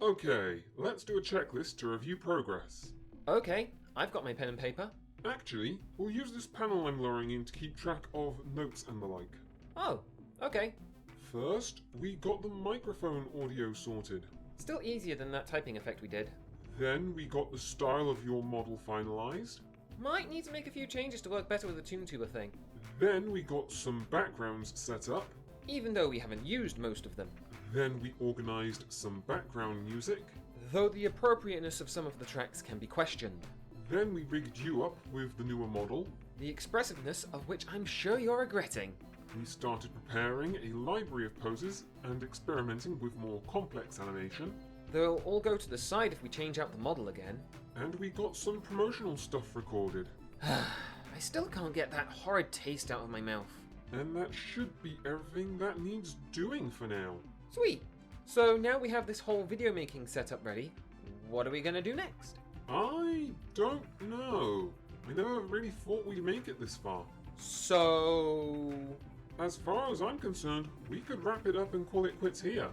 Okay, let's do a checklist to review progress. Okay, I've got my pen and paper. Actually, we'll use this panel I'm lowering in to keep track of notes and the like. Oh, okay. First, we got the microphone audio sorted. Still easier than that typing effect we did. Then we got the style of your model finalized. Might need to make a few changes to work better with the ToonTuber thing, Then we got some backgrounds set up. even though we haven't used most of them. Then we organized some background music. Though the appropriateness of some of the tracks can be questioned. Then we rigged you up with the newer model. The expressiveness of which I'm sure you're regretting. We started preparing a library of poses and experimenting with more complex animation. They'll all go to the side if we change out the model again. And we got some promotional stuff recorded. I still can't get that horrid taste out of my mouth. And that should be everything that needs doing for now. Sweet! So now we have this whole video making setup ready. What are we gonna do next? I don't know. I never really thought we'd make it this far. So... As far as I'm concerned, we could wrap it up and call it quits here.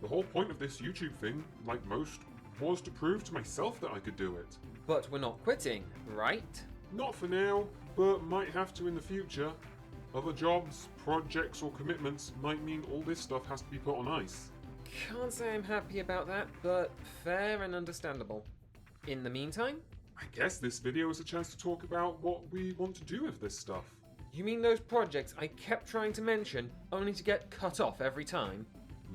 The whole point of this YouTube thing, like most, was to prove to myself that I could do it. But we're not quitting, right? Not for now, but might have to in the future. Other jobs, projects, or commitments might mean all this stuff has to be put on ice. Can't say I'm happy about that, but fair and understandable. In the meantime? I guess this video is a chance to talk about what we want to do with this stuff. You mean those projects I kept trying to mention, only to get cut off every time?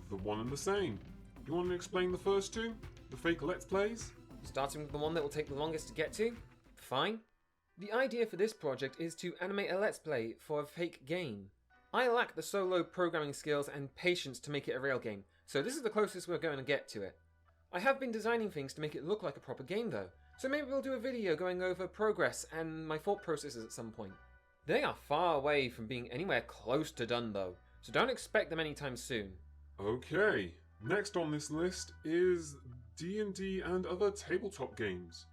The one and the same. You want to explain the first two? The fake Let's Plays? Starting with the one that will take the longest to get to? Fine. The idea for this project is to animate a Let's Play for a fake game. I lack the solo programming skills and patience to make it a real game, so this is the closest we're going to get to it. I have been designing things to make it look like a proper game though, so maybe we'll do a video going over progress and my thought processes at some point. They are far away from being anywhere close to done though, so don't expect them anytime soon. Okay, next on this list is D&D and other tabletop games.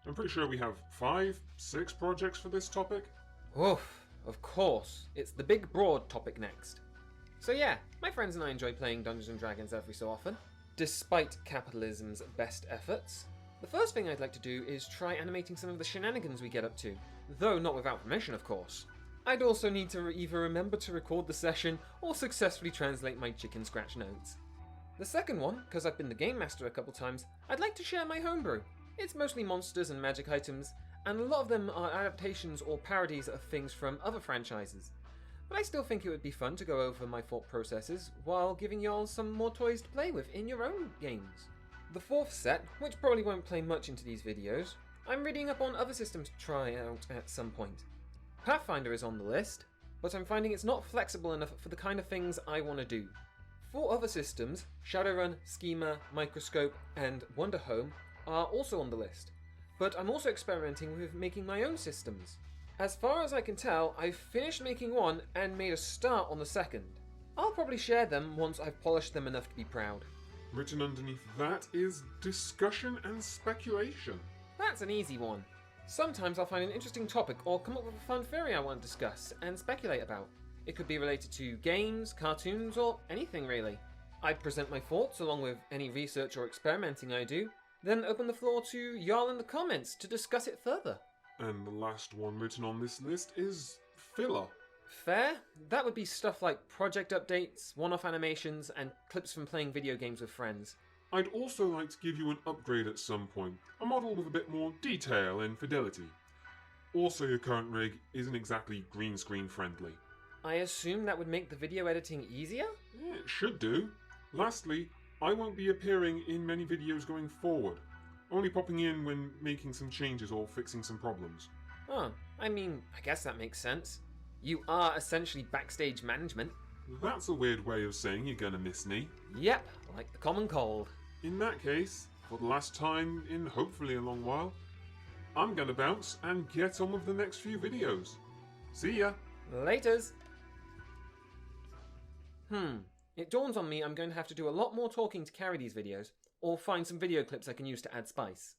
I'm pretty sure we have 5, 6 projects for this topic. Oof, of course, it's the big broad topic next. So yeah, my friends and I enjoy playing Dungeons & Dragons every so often, despite capitalism's best efforts. The first thing I'd like to do is try animating some of the shenanigans we get up to, though not without permission of course. I'd also need to either remember to record the session or successfully translate my chicken scratch notes. The second one, because I've been the game master a couple times, I'd like to share my homebrew. It's mostly monsters and magic items, and a lot of them are adaptations or parodies of things from other franchises. But I still think it would be fun to go over my thought processes while giving y'all some more toys to play with in your own games. The fourth set, which probably won't play much into these videos, I'm reading up on other systems to try out at some point. Pathfinder is on the list, but I'm finding it's not flexible enough for the kind of things I want to do. 4 other systems, Shadowrun, Schema, Microscope, and Wonderhome, are also on the list, but I'm also experimenting with making my own systems. As far as I can tell, I've finished making one and made a start on the second. I'll probably share them once I've polished them enough to be proud. Written underneath that is discussion and speculation. That's an easy one. Sometimes I'll find an interesting topic or come up with a fun theory I want to discuss and speculate about. It could be related to games, cartoons, or anything really. I'd present my thoughts along with any research or experimenting I do, then open the floor to y'all in the comments to discuss it further. And the last one written on this list is filler. Fair? That would be stuff like project updates, one-off animations, and clips from playing video games with friends. I'd also like to give you an upgrade at some point, a model with a bit more detail and fidelity. Also, your current rig isn't exactly green screen friendly. I assume that would make the video editing easier? Yeah, it should do. Lastly, I won't be appearing in many videos going forward, only popping in when making some changes or fixing some problems. Oh, I mean, I guess that makes sense. You are essentially backstage management. That's a weird way of saying you're gonna miss me. Yep, like the common cold. In that case, for the last time in hopefully a long while, I'm gonna bounce and get on with the next few videos. See ya! Laters! It dawns on me I'm going to have to do a lot more talking to carry these videos, or find some video clips I can use to add spice.